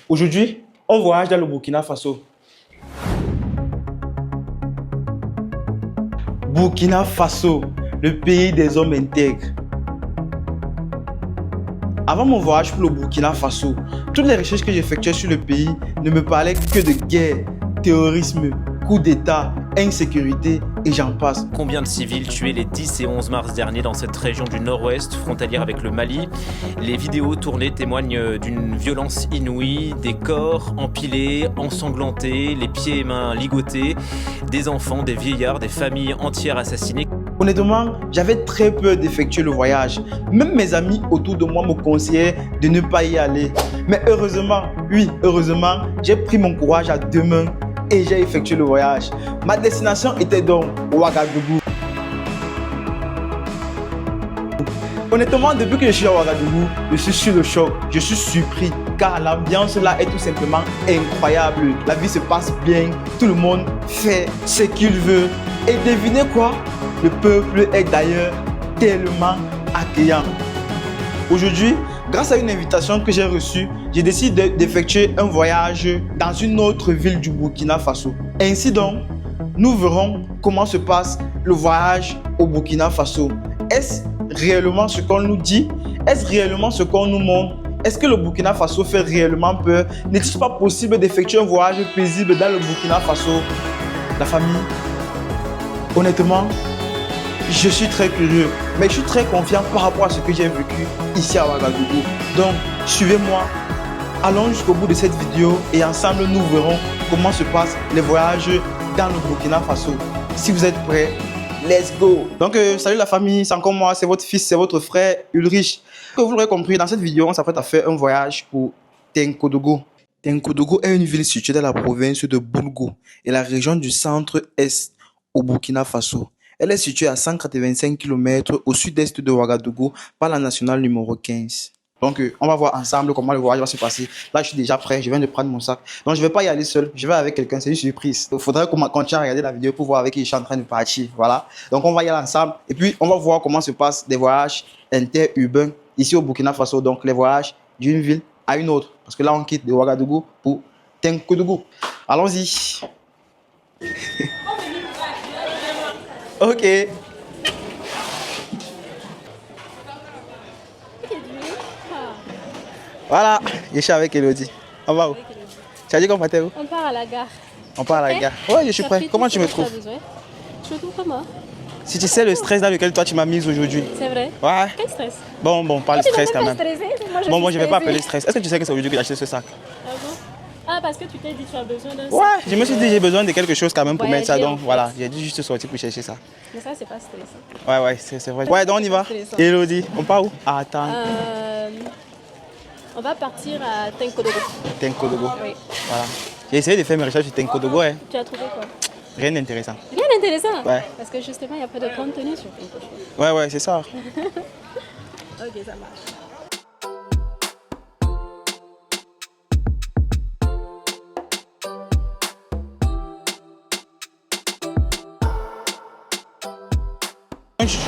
Aujourd'hui, on voyage dans le Burkina Faso. Burkina Faso, le pays des hommes intègres. Avant mon voyage pour le Burkina Faso, toutes les recherches que j'effectuais sur le pays ne me parlaient que de guerre, terrorisme, coups d'État, insécurité et j'en passe. Combien de civils tués les 10 et 11 mars dernier dans cette région du nord-ouest, frontalière avec le Mali? Les vidéos tournées témoignent d'une violence inouïe, des corps empilés, ensanglantés, les pieds et mains ligotés, des enfants, des vieillards, des familles entières assassinées. Honnêtement, j'avais très peur d'effectuer le voyage. Même mes amis autour de moi me conseillaient de ne pas y aller. Mais heureusement, heureusement, j'ai pris mon courage à deux mains et j'ai effectué le voyage. Ma destination était donc Ouagadougou. Honnêtement, depuis que je suis à Ouagadougou, je suis sur le choc, je suis surpris car l'ambiance là est tout simplement incroyable. La vie se passe bien, tout le monde fait ce qu'il veut. Et devinez quoi? Le peuple est d'ailleurs tellement accueillant. Aujourd'hui, grâce à une invitation que j'ai reçue, j'ai décidé d'effectuer un voyage dans une autre ville du Burkina Faso. Ainsi donc, nous verrons comment se passe le voyage au Burkina Faso. Est-ce réellement ce qu'on nous dit? Est-ce réellement ce qu'on nous montre? Est-ce que le Burkina Faso fait réellement peur? N'est-il pas possible d'effectuer un voyage paisible dans le Burkina Faso? La famille, honnêtement, je suis très curieux, mais je suis très confiant par rapport à ce que j'ai vécu ici à Ouagadougou. Donc, suivez-moi, allons jusqu'au bout de cette vidéo et ensemble nous verrons comment se passent les voyages dans le Burkina Faso. Si vous êtes prêts, let's go! Donc, salut la famille, c'est encore moi, c'est votre fils, c'est votre frère Ulrich. Comme vous l'aurez compris, dans cette vidéo, on s'apprête à faire un voyage pour Tenkodogo. Tenkodogo est une ville située dans la province de Boulgou et la région du centre-est au Burkina Faso. Elle est située à 185 km au sud-est de Ouagadougou par la nationale numéro 15. Donc, on va voir ensemble comment le voyage va se passer. Là, je suis déjà prêt, je viens de prendre mon sac. Donc, je ne vais pas y aller seul, je vais avec quelqu'un, c'est une surprise. Il faudrait qu'on continue à regarder la vidéo pour voir avec qui je suis en train de partir. Voilà. Donc, on va y aller ensemble et puis on va voir comment se passent des voyages interurbains ici au Burkina Faso. Donc, les voyages d'une ville à une autre. Parce que là, on quitte de Ouagadougou pour Tenkodogo. Allons-y. Ok. Voilà, je suis avec Elodie. On va où? Tu as dit qu'on partait où? On part à la gare. On part à la gare. Ouais, je suis prêt. Comment tu me trouves? Je me trouve comment? Si tu sais le stress dans lequel toi tu m'as mise aujourd'hui. C'est vrai? Ouais. Quel stress? Bon, pas le stress quand même. Bon, je vais pas appeler le stress. Est-ce que tu sais que c'est aujourd'hui que j'ai acheté ce sac? Ah bon? Ah, parce que tu t'es dit que tu as besoin d'un sac. Ouais, je me suis dit j'ai besoin de quelque chose quand même pour mettre ça. Donc en fait. voilà, j'ai dû juste sortir pour chercher ça. Mais ça, c'est pas stressant. Ouais, c'est vrai. Ouais, donc on y va. Stressant. Elodie, on part où? Ah, attends. On va partir à Tenkodogo. Tenkodogo. Oui. Voilà. J'ai essayé de faire mes recherches sur Tenkodogo. Hein. Tu as trouvé quoi? Rien d'intéressant. Rien d'intéressant. Ouais. Parce que justement, il n'y a pas de contenu sur Tenkodogo. Ouais, c'est ça. Ok, ça marche.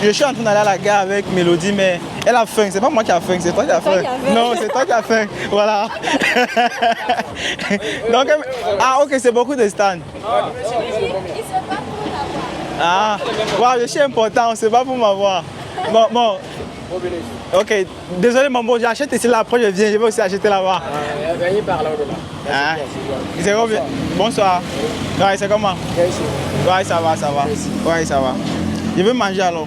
Je suis en train d'aller à la gare avec Mélodie, mais elle a faim. C'est pas moi qui a faim, c'est toi qui a faim. Non, c'est toi qui a faim. Voilà. Donc, ok, c'est beaucoup de stands. Ah, wow, je suis important, c'est pas pour m'avoir. Bon. Ok, désolé maman, j'achète ici là, après je viens, je vais aussi acheter là-bas. Venez par là au-delà. Ah, c'est combien? Bonsoir. Ouais, c'est comment? Ouais, ça va. Ouais, ça va. Je veux manger alors.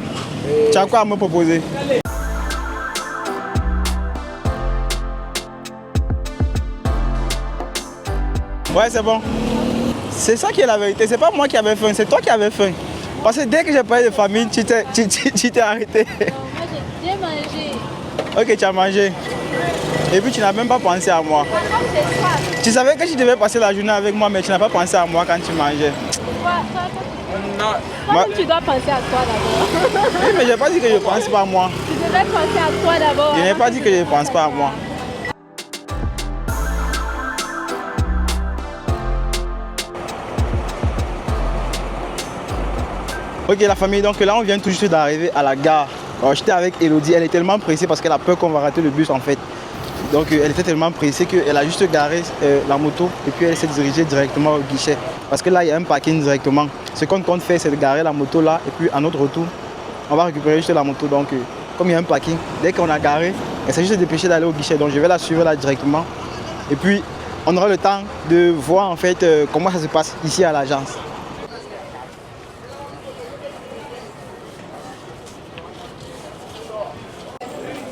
Tu as quoi à me proposer? Ouais, c'est bon. C'est ça qui est la vérité. C'est pas moi qui avais faim, c'est toi qui avais faim. Parce que dès que j'ai parlé de famille, tu t'es arrêté. Moi, j'ai mangé. Ok, tu as mangé. Et puis tu n'as même pas pensé à moi. Tu savais que tu devais passer la journée avec moi, mais tu n'as pas pensé à moi quand tu mangeais. Toi-même, tu dois penser à toi d'abord. Oui, mais je n'ai pas dit que je ne pense pas à moi. Tu devrais penser à toi d'abord. Je n'ai pas dit que je ne pense pas à moi. Ok la famille, donc là on vient tout juste d'arriver à la gare. J'étais avec Elodie, elle est tellement pressée parce qu'elle a peur qu'on va rater le bus en fait. Donc elle était tellement pressée qu'elle a juste garé la moto et puis elle s'est dirigée directement au guichet. Parce que là, il y a un parking directement. Ce qu'on compte faire, c'est de garer la moto là et puis à notre retour, on va récupérer juste la moto. Donc comme il y a un parking, dès qu'on a garé, elle s'est juste dépêchée d'aller au guichet. Donc je vais la suivre là directement. Et puis on aura le temps de voir en fait comment ça se passe ici à l'agence.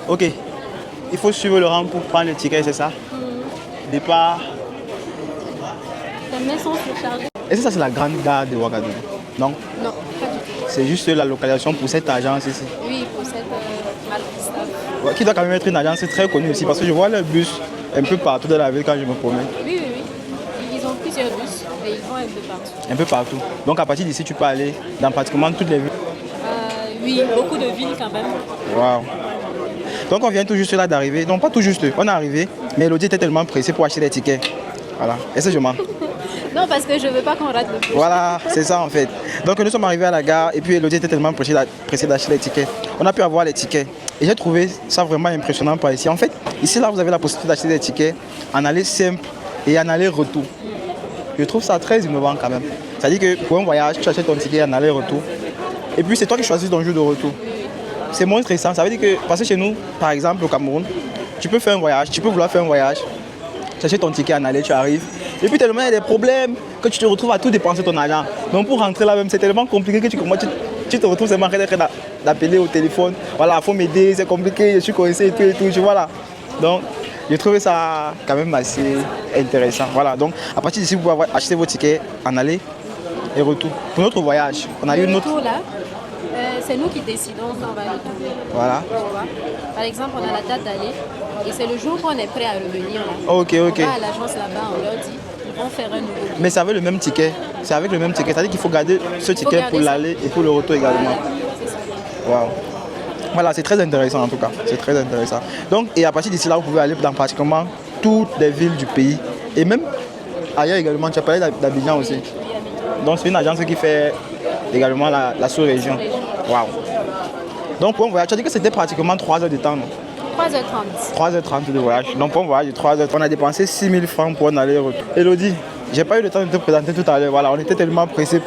Ok, il faut suivre le rang pour prendre le ticket, c'est ça? Départ. Les mains sont surchargées. Est-ce que ça c'est la grande gare de Ouagadougou? Non? Non, pas du tout. C'est juste la localisation pour cette agence ici. Oui, pour cette Malcristal. Ouais, qui doit quand même être une agence très connue aussi parce que je vois le bus un peu partout dans la ville quand je me promène. Oui, oui, oui. Ils ont plusieurs bus et ils vont un peu partout. Un peu partout. Donc à partir d'ici, tu peux aller dans pratiquement toutes les villes. Oui, beaucoup de villes quand même. Waouh. Donc on vient tout juste là d'arriver. Non, pas tout juste. On est arrivé, mais Elodie était tellement pressée pour acheter les tickets. Voilà. Est-ce que je mens? Non, parce que je ne veux pas qu'on rate le bus. Voilà, c'est ça en fait. Donc nous sommes arrivés à la gare et puis Elodie était tellement pressée d'acheter les tickets. On a pu avoir les tickets. Et j'ai trouvé ça vraiment impressionnant par ici. En fait, ici là, vous avez la possibilité d'acheter des tickets en aller simple et en aller-retour. Je trouve ça très innovant quand même. C'est-à-dire que pour un voyage, tu achètes ton ticket en aller-retour. Et puis c'est toi qui choisis ton jour de retour. C'est moins stressant. Ça veut dire que, parce que chez nous, par exemple au Cameroun, tu peux faire un voyage, tu peux vouloir faire un voyage, tu achètes ton ticket en aller, tu arrives. Et puis tellement il y a des problèmes que tu te retrouves à tout dépenser ton argent. Donc pour rentrer là même, c'est tellement compliqué que tu te retrouves seulement en train d'appeler au téléphone. Voilà, il faut m'aider, c'est compliqué, je suis coincé et tout, tu vois là. Donc j'ai trouvé ça quand même assez intéressant. Voilà, donc à partir d'ici, vous pouvez acheter vos tickets en aller et retour. Pour notre voyage, on a eu une autre. Retour là, c'est nous qui décidons quand on va retourner. Voilà. Tu vois. Par exemple, on a la date d'aller et c'est le jour qu'on est prêt à revenir là. Ok, ok. On va à l'agence là-bas, on leur dit, ils vont faire un nouveau billet. Mais c'est avec le même ticket. C'est avec le même ticket. C'est-à-dire qu'il faut garder ce ticket garder pour ça. l'aller et pour le retour également. Voilà, c'est ça. Waouh. Voilà, c'est très intéressant en tout cas. C'est très intéressant. Donc, et à partir d'ici là, vous pouvez aller dans pratiquement toutes les villes du pays. Et même ailleurs également. Tu as parlé d'Abidjan aussi. Donc, c'est une agence qui fait également la sous-région. Waouh. Donc, pour un voyage, tu as dit que c'était pratiquement 3 heures de temps, non? 3h30. 3h30 de voyage. Donc, pour un voyage de 3 heures, on a dépensé 6 000 francs pour un aller-retour. Elodie, j'ai pas eu le temps de te présenter tout à l'heure. Voilà, on était tellement pressés.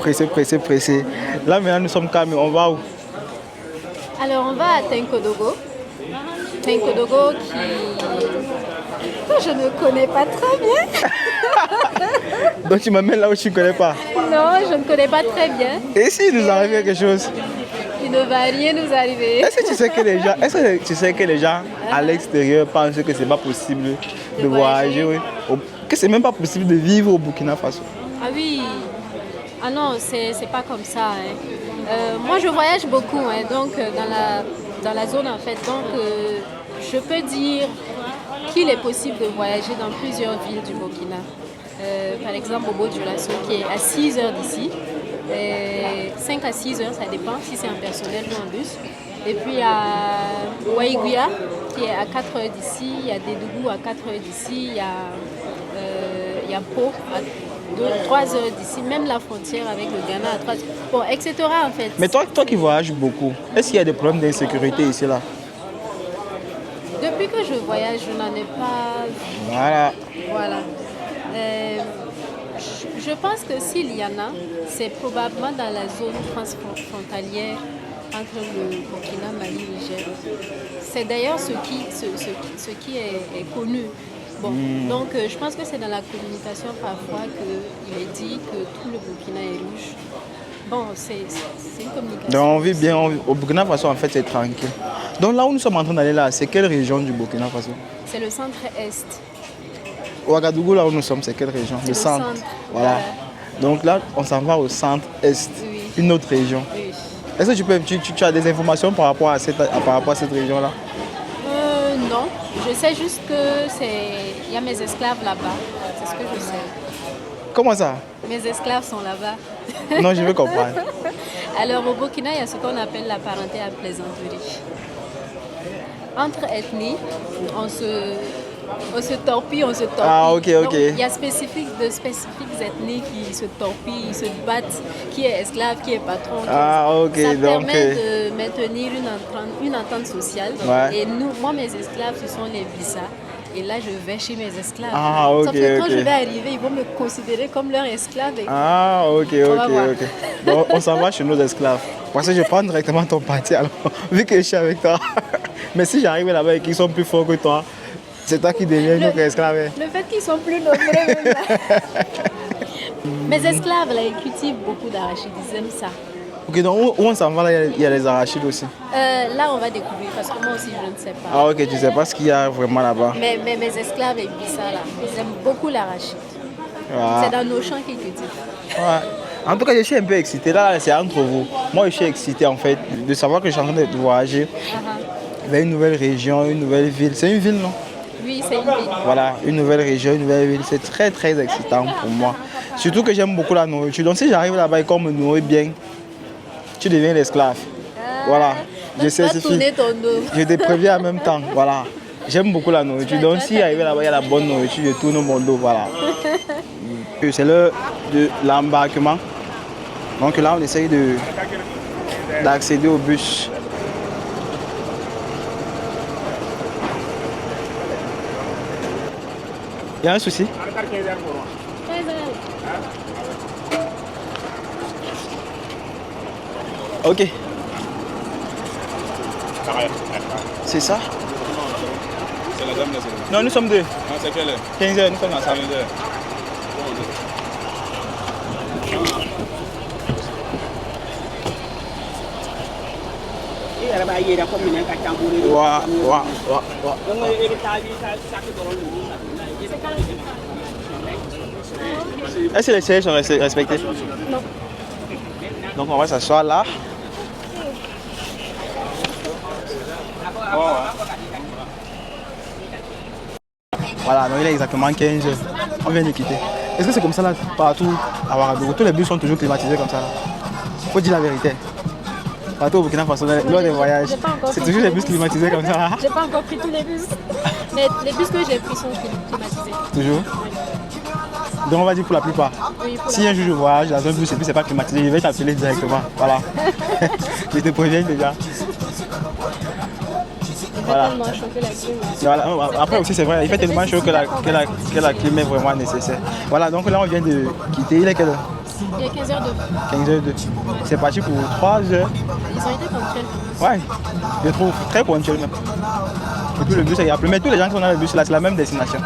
Là, maintenant, nous sommes calmes. On va où? Alors on va à Tenkodogo. Tenkodogo que je ne connais pas très bien. Donc tu m'amènes là où tu ne connais pas. Non, je ne connais pas très bien. Et si nous arrive quelque chose? Il ne va rien nous arriver. Est-ce que tu sais que les gens à l'extérieur pensent que c'est pas possible de voyager, oui? Que c'est même pas possible de vivre au Burkina Faso? Ah oui. Ah non, c'est pas comme ça. Hein. Moi, je voyage beaucoup, hein, donc dans la zone en fait. Donc, je peux dire qu'il est possible de voyager dans plusieurs villes du Burkina. Par exemple, au Bobo-Dioulasso, qui est à 6 heures d'ici. 5 à 6 heures, ça dépend si c'est en personnel ou en bus. Et puis à Waïguya, qui est à 4 heures d'ici. Il y a Dédougou à 4 heures d'ici. Il y a Pau à 3 heures d'ici, même la frontière avec le Ghana à 3 heures. Bon, etc. en fait. Mais toi qui voyages beaucoup, est-ce qu'il y a des problèmes d'insécurité ici là? Depuis que je voyage, je n'en ai pas vu. Voilà. Je pense que s'il y en a, c'est probablement dans la zone transfrontalière entre le Burkina, Mali, Niger. C'est d'ailleurs ce qui est connu. Bon, donc je pense que c'est dans la communication parfois qu'il est dit que tout le Burkina est rouge. Bon, c'est une communication. Donc on vit bien, au Burkina Faso en fait c'est tranquille. Donc là où nous sommes en train d'aller là, c'est quelle région du Burkina Faso? C'est le centre-est. Ouagadougou là où nous sommes, c'est quelle région? Le centre. Voilà. Donc là on s'en va au centre-est, Oui. une autre région. Oui. Est-ce que tu as des informations par rapport à cette région là? Non, je sais juste il y a mes esclaves là-bas. C'est ce que je sais. Comment ça? Mes esclaves sont là-bas. Non, je veux comprendre. Alors au Burkina, il y a ce qu'on appelle la parenté à plaisanterie. Entre ethnies, on se torpille, on se torpille. Ah, ok. Donc, il y a de spécifiques ethnies qui se torpillent, se battent, qui est esclave, qui est patron. Ça permet de maintenir une entente sociale. Ouais. Et moi, mes esclaves, ce sont les Blissa. et là je vais chez mes esclaves. Ah, ok, Sauf que quand ok. je vais arriver, ils vont me considérer comme leur esclave. Ah, ok, On va ok, voir. ok. Donc, on s'en va chez nos esclaves. Parce que je prends directement ton parti alors, vu que je suis avec toi. Mais si j'arrive là-bas et qu'ils sont plus forts que toi, c'est toi qui deviens notre esclave. Hein. Le fait qu'ils sont plus nombreux même là. Mes esclaves là, ils cultivent beaucoup d'arachides, ils aiment ça. Ok, donc où on s'en va là, il y a les arachides aussi. Là on va découvrir parce que moi aussi je ne sais pas. Ah, ok, tu sais pas ce qu'il y a vraiment là-bas. Mais mes esclaves aiment ça là, ils aiment beaucoup l'arachide. Ah. C'est dans nos champs qu'ils cultivent. Ouais. En tout cas, je suis un peu excité. Là, c'est entre vous. Moi, je suis excité en fait de savoir que je suis en train de voyager vers une nouvelle région, une nouvelle ville. C'est une ville, non? Oui, c'est une ville. Voilà, une nouvelle région, une nouvelle ville. C'est très, très excitant pour moi. Surtout que j'aime beaucoup la nourriture. Donc, si j'arrive là-bas et qu'on me nourrit bien, tu deviens l'esclave. Voilà, je Donc, tu vas certifie. tourner ton dos. Je te préviens en même temps. Voilà. J'aime beaucoup la nourriture. Donc, si arrivé là-bas, il y a la bonne nourriture, je tourne mon dos. Voilà. C'est l'heure de l'embarquement. Donc là, on essaye d'accéder au bus. Il y a un souci? Ok. C'est ça? C'est la dame là, c'est Non, nous sommes deux. Ah, c'est quelle heure? 15h, nous sommes ensemble. 15 heures. Wa, wa, wa, wa. Est-ce que les sièges sont respectés? Non. Donc on va s'asseoir là. Voilà, donc il est exactement 15 heures. On vient de quitter. Est-ce que c'est comme ça là partout à Ouagadougou? Tous les bus sont toujours climatisés comme ça là. Faut dire la vérité. Partout au Burkina Faso, lors des voyages, j'ai pas encore c'est pris toujours les tous bus les bus. climatisés comme ça là. J'ai pas encore pris tous les bus. Mais les bus que j'ai pris sont climatisés. Toujours. Donc on va dire pour la plupart. Oui, pour Si un jour je voyage dans un bus et puis c'est pas climatisé, je vais t'appeler directement. Voilà. Je te préviens déjà. Il va tellement chauffer la clim. Voilà. Après aussi c'est vrai, il fait tellement chaud que la clim est vraiment nécessaire. Voilà, donc là on vient de quitter. Il est quelle heure? Il y a 15 heures de... 15h02. C'est parti pour 3 heures. Ils ont été ponctuels. Ouais, je trouve très ponctuel même. Et puis le bus est appelé. Mais tous les gens qui sont dans le bus là, c'est la même destination.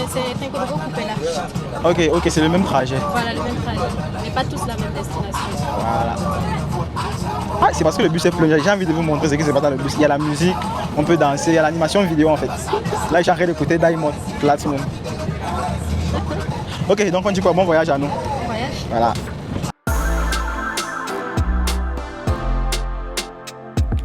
C'est Tinkodogo Coupé là. Ok, c'est le même trajet. Voilà, le même trajet. Mais pas tous la même destination. Voilà. Ah, c'est parce que le bus est plein. J'ai envie de vous montrer ce qui se passe dans le bus. Il y a la musique, on peut danser, il y a l'animation vidéo en fait. Là, j'ai arrêté d'écouter Diamond Platinum. Ok, donc on dit quoi? Bon voyage à nous. Voyage. Voilà.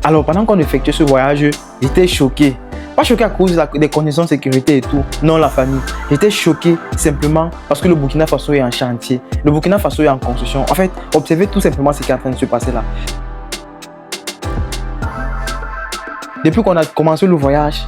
Alors, pendant qu'on effectuait ce voyage, j'étais choqué. Pas choqué à cause des conditions de sécurité et tout. Non, la famille. J'étais choqué simplement parce que le Burkina Faso est en chantier. Le Burkina Faso est en construction. En fait, observez tout simplement ce qui est en train de se passer là. Depuis qu'on a commencé le voyage,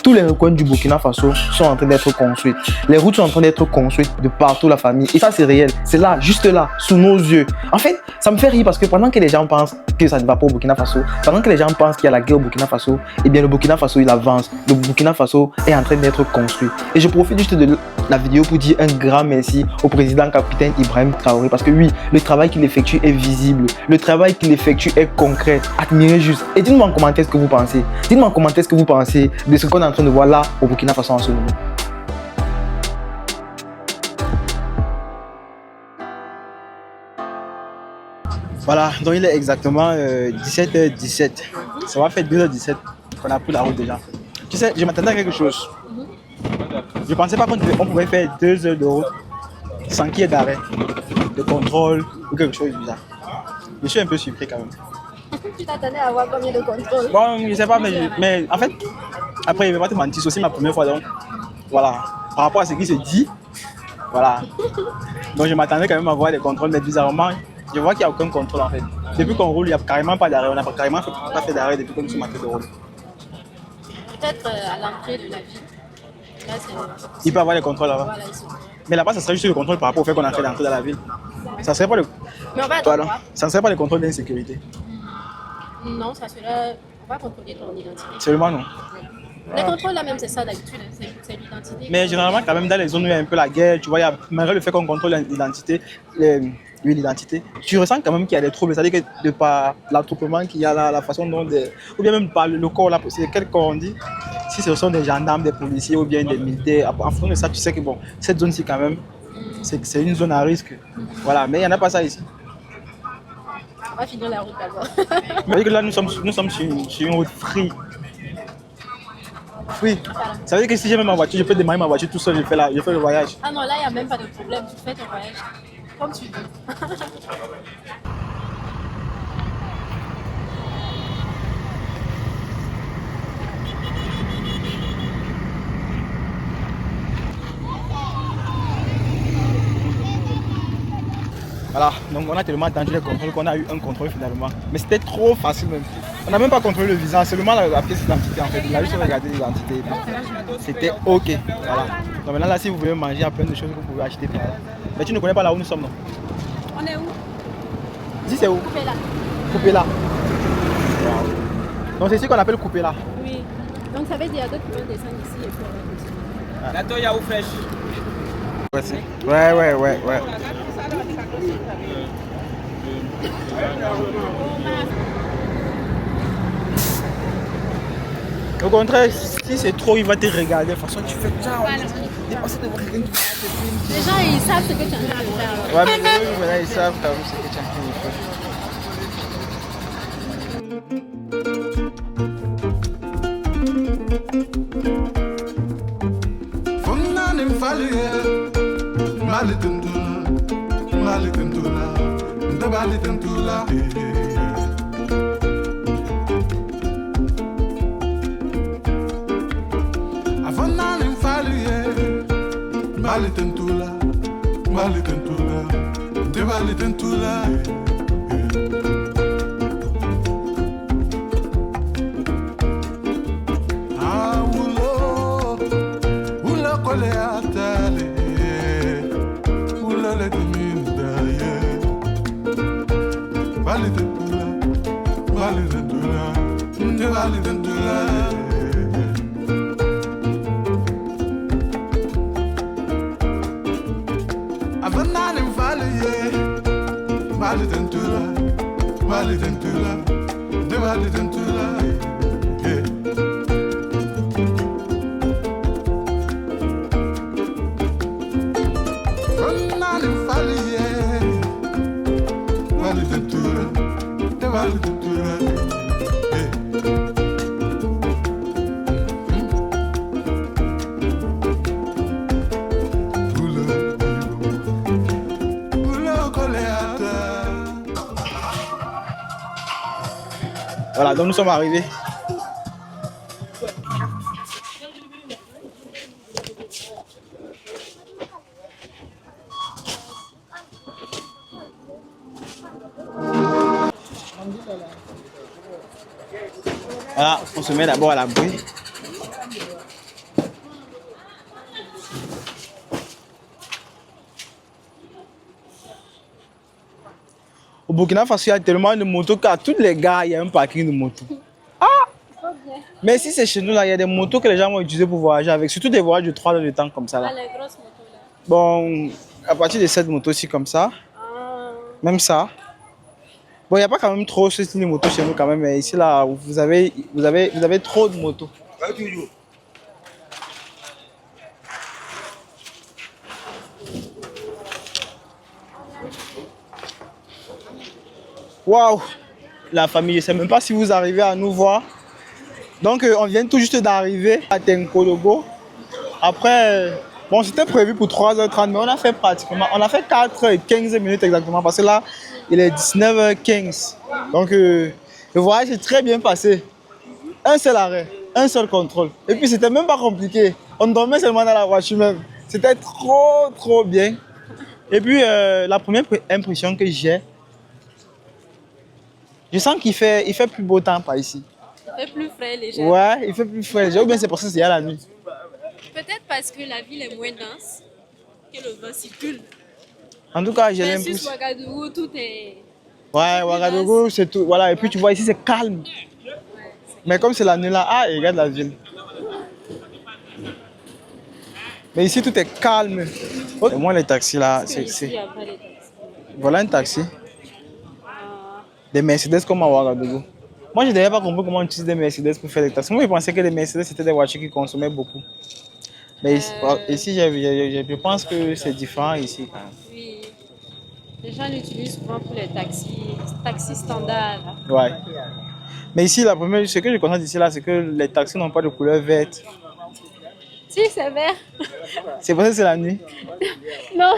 tous les recoins du Burkina Faso sont en train d'être construits. Les routes sont en train d'être construites de partout, la famille. Et ça, c'est réel. C'est là, juste là, sous nos yeux. En fait, ça me fait rire parce que pendant que les gens pensent que ça ne va pas au Burkina Faso, pendant que les gens pensent qu'il y a la guerre au Burkina Faso, eh bien, le Burkina Faso, il avance. Le Burkina Faso est en train d'être construit. Et je profite juste de la vidéo pour dire un grand merci au président capitaine Ibrahim Traoré. Parce que oui, le travail qu'il effectue est visible. Le travail qu'il effectue est concret. Admirez juste. Et dites-moi en commentaire ce que vous pensez. Dites-moi en commentaire ce que vous pensez de ce qu'on est en train de voir là au Burkina Faso en ce moment. Voilà, donc il est exactement 17h17. Ça va faire 2h17 qu'on a pris la route déjà. Tu sais, je m'attendais à quelque chose. Je pensais pas qu'on pouvait faire 2 heures de route sans qu'il y ait d'arrêt, de contrôle ou quelque chose de bizarre. Je suis un peu surpris quand même. Tu t'attendais à avoir combien de contrôles? Bon, je sais pas, mais en fait, après, je vais pas te mentir, c'est aussi ma première fois, donc voilà. Par rapport à ce qui se dit, voilà. Donc je m'attendais quand même à voir des contrôles, mais bizarrement, je vois qu'il n'y a aucun contrôle en fait. Depuis qu'on roule, il n'y a carrément pas d'arrêt. On n'a carrément pas fait d'arrêt depuis que nous sommes en train de rouler. Peut-être à l'entrée de la ville. Là, Il peut y avoir des contrôles là-bas. Voilà, ici. Mais là-bas, ça serait juste le contrôle par rapport au fait qu'on a fait d'entrer dans la ville. Ça serait pas le. Mais on va Voilà. attendre. Ça serait pas le contrôle d'insécurité. Non, ça sera... On va contrôler ton identité. Seulement non. Les contrôles là même, c'est ça d'habitude, hein, c'est l'identité. Mais généralement, quand même, dans les zones où il y a un peu la guerre, tu vois, malgré le fait qu'on contrôle l'identité, l'identité, tu ressens quand même qu'il y a des troubles. C'est-à-dire que de par l'attroupement qu'il y a là, la façon dont ou bien même par le corps là, c'est quel corps on dit, si ce sont des gendarmes, des policiers ou bien des militaires, en fonction de ça, tu sais que bon, cette zone-ci quand même, c'est une zone à risque. Voilà, mais il n'y en a pas ça ici. On va finir la route d'abord. Mais que là, nous sommes sur une route free. Free. Ça veut dire que si j'ai même ma voiture, je peux démarrer ma voiture tout seul, je fais le voyage. Ah non, là, il n'y a même pas de problème. Tu fais ton voyage comme tu veux. Voilà, donc on a tellement attendu les contrôles qu'on a eu un contrôle finalement. Mais c'était trop facile même. On n'a même pas contrôlé le visage, seulement la pièce d'identité en fait. Il a juste regardé l'identité. C'était ok. Voilà. Donc maintenant là, si vous voulez manger, il y a plein de choses que vous pouvez acheter par là. Mais tu ne connais pas là où nous sommes, non? On est où? Ici c'est où? Coupé là. Coupé là. Wow. Donc c'est ici qu'on appelle coupé là. Oui. Donc ça veut dire d'autres qui vont descendre ici et puis on va continuer. La toya ou fraîche? Ouais. Au contraire, si c'est trop, il va te regarder. De toute façon, tu fais ça. Dépasser devant quelqu'un qui te filme. Les gens, ils savent ce que tu es en train de faire. Ouais, mais maintenant, ils savent quand même ce que tu es en train de faire. Voilà, donc nous sommes arrivés. Voilà, on se met d'abord à l'abri. Au Burkina Faso, il y a tellement de motos qu'à tous les gars, il y a un parking de motos. Ah! Mais si c'est chez nous, là, il y a des motos que les gens vont utiliser pour voyager avec, surtout des voyages de 3 heures de temps comme ça. Là. Ah, les grosses motos là. Bon, à partir de cette moto ci comme ça, même ça. Bon, il n'y a pas quand même trop ce style de moto chez nous quand même, mais ici là, vous avez trop de motos. Waouh! La famille, je ne sais même pas si vous arrivez à nous voir. Donc, on vient tout juste d'arriver à Tenkologo. Après, bon, c'était prévu pour 3h30, mais on a fait 4h15 minutes exactement, parce que là, il est 19h15. Donc, le voyage est très bien passé. Un seul arrêt, un seul contrôle. Et puis, c'était même pas compliqué. On dormait seulement dans la voiture même. C'était trop bien. Et puis, la première impression que j'ai, je sens qu'il fait plus beau temps par ici. Il fait plus frais, léger. Ouais, il fait plus frais léger. Ou bien c'est pour ça que c'est à la nuit. Peut-être parce que la ville est moins dense, que le vent circule. En tout cas, j'ai Versus l'impression. Ouagadougou, tout est... Ouais, Ouagadougou, c'est tout. Voilà, et puis tu vois ici, c'est calme. Mais comme c'est la nuit là, regarde la ville. Mais ici, tout est calme. Et moi, les taxis là, Parce que ici, il n'y a pas de taxi. voilà un taxi. Ah, Des Mercedes comme à Ouagadougou. Moi, je n'avais pas compris comment on utilise des Mercedes pour faire des taxis. Moi, je pensais que les Mercedes, c'était des voitures qui consommaient beaucoup. Mais ici, je pense que c'est différent ici. Quand même. oui. Les gens l'utilisent souvent pour les taxis standards. Ouais. Mais ici, ce que je constate ici, là, c'est que les taxis n'ont pas de couleur verte. Si, c'est vert. C'est parce que c'est la nuit. Non,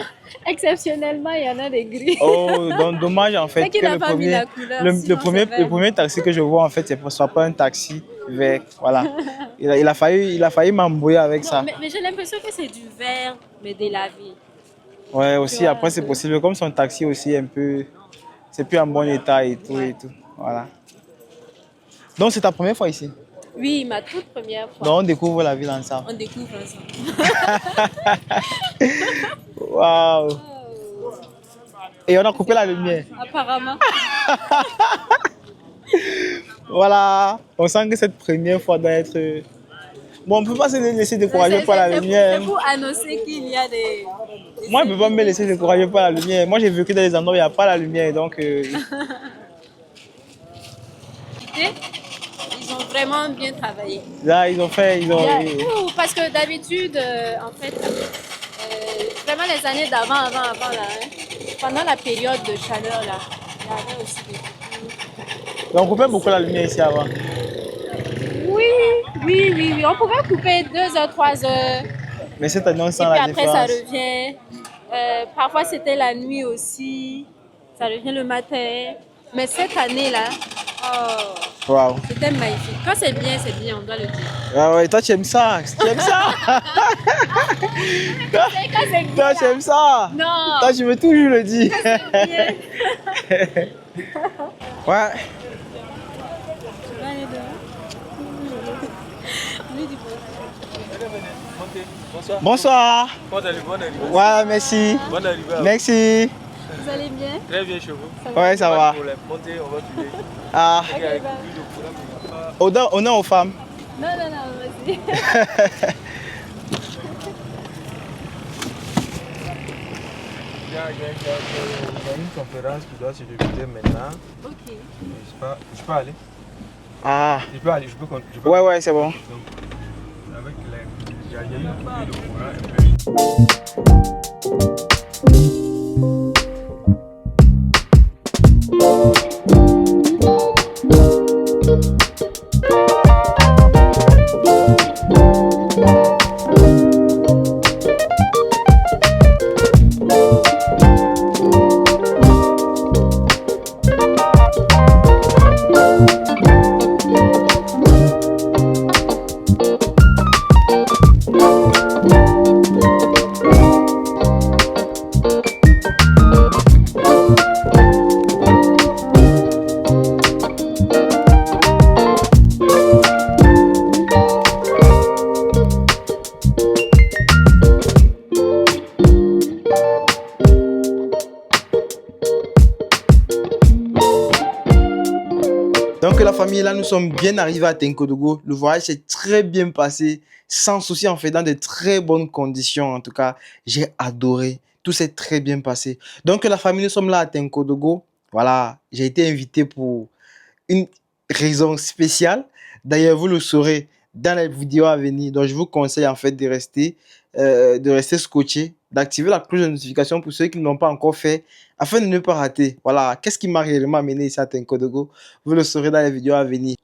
exceptionnellement, il y en a des gris. Oh, donc dommage en fait C'est qu'il que n'a pas mis la couleur, sinon c'est vert. le premier taxi que je vois en fait, ce ne soit pas un taxi vert. Voilà. Il a failli m'embrouiller avec Non, ça. mais j'ai l'impression que c'est du vert, mais délavé. Ouais, aussi, Tu vois, après c'est possible. Comme son taxi aussi un peu, c'est plus en bon état et tout et tout. Voilà. Donc c'est ta première fois ici. Oui, ma toute première fois. Donc on découvre la ville ensemble. On découvre ensemble. Waouh. Et on a coupé la lumière. Apparemment. Voilà. On sent que cette première fois doit être. Bon, on ne peut pas se laisser décourager par la lumière. C'est pour annoncer qu'il y a des Moi, je ne peux pas me laisser décourager par la lumière. Moi, j'ai vécu dans des endroits où il n'y a pas la lumière. Donc, idées. Ils ont vraiment bien travaillé. là, ils ont fait. Parce que d'habitude, en fait, vraiment les années d'avant, là, hein, pendant la période de chaleur, là, il y avait aussi des... On coupait beaucoup la lumière ici avant. Oui. On pouvait couper 2 heures, 3 heures. Mais cette année, on sent Et puis la après, ça différence. revient. Parfois, c'était la nuit aussi. Ça revient le matin. Mais cette année-là, oh, Waouh. c'était magnifique. Quand c'est bien, on doit le dire. Ah ouais, toi, tu aimes ça. Tu aimes ça. Quand c'est bien, Toi, tu aimes ça. non. Toi, tu veux toujours le dire. Bien. Ouais. Tu vas aller dehors? Lui dit bonjour. Bonsoir. Bonsoir. Bonne arrivée. Ouais, merci. Bonne arrivée. Merci. Vous allez bien? Très bien chez vous. Ouais, ça va. Pour les montées, on va filer. Ah, Ok, Avec bah. plus de courant, mais il n'y a pas. honneur aux femmes. Non, vas-y. Il y a une conférence qui doit se dérouler maintenant. Ok. Je peux aller. Ah, Je peux aller. Je peux ouais, c'est bon. Donc, avec il y a eu une coupure de courant un peu. Donc la famille, là, nous sommes bien arrivés à Tenkodogo. Le voyage s'est très bien passé, sans souci, en fait, dans de très bonnes conditions. En tout cas, j'ai adoré. Tout s'est très bien passé. Donc la famille, nous sommes là à Tenkodogo. Voilà, j'ai été invité pour une raison spéciale. D'ailleurs, vous le saurez dans les vidéos à venir. Donc je vous conseille en fait de rester scotché, d'activer la cloche de notification pour ceux qui ne l'ont pas encore fait, afin de ne pas rater. Voilà, qu'est-ce qui m'a réellement amené ici à Tenkodogo? Vous le saurez dans les vidéos à venir.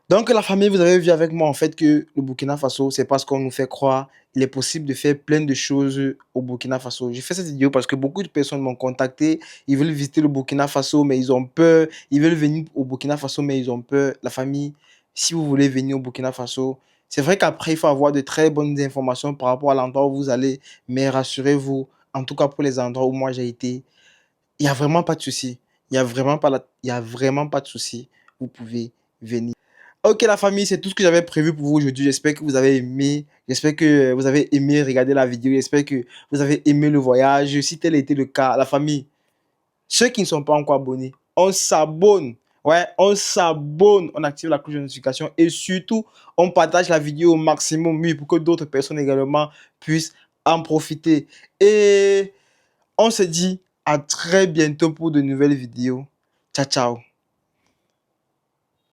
Donc la famille, vous avez vu avec moi en fait que le Burkina Faso, c'est parce qu'on nous fait croire, il est possible de faire plein de choses au Burkina Faso. J'ai fait cette vidéo parce que beaucoup de personnes m'ont contacté, ils veulent visiter le Burkina Faso mais ils ont peur, ils veulent venir au Burkina Faso mais ils ont peur. La famille, si vous voulez venir au Burkina Faso, c'est vrai qu'après il faut avoir de très bonnes informations par rapport à l'endroit où vous allez, mais rassurez-vous, en tout cas pour les endroits où moi j'ai été, il n'y a vraiment pas de souci. Il n'y a vraiment pas de souci. Vous pouvez venir. Ok la famille, c'est tout ce que j'avais prévu pour vous aujourd'hui. J'espère que vous avez aimé. J'espère que vous avez aimé regarder la vidéo. J'espère que vous avez aimé le voyage. Si tel était le cas, la famille, ceux qui ne sont pas encore abonnés, on s'abonne. Ouais, on s'abonne, on active la cloche de notification et surtout, on partage la vidéo au maximum, oui, pour que d'autres personnes également puissent en profiter. Et on se dit à très bientôt pour de nouvelles vidéos. Ciao, ciao.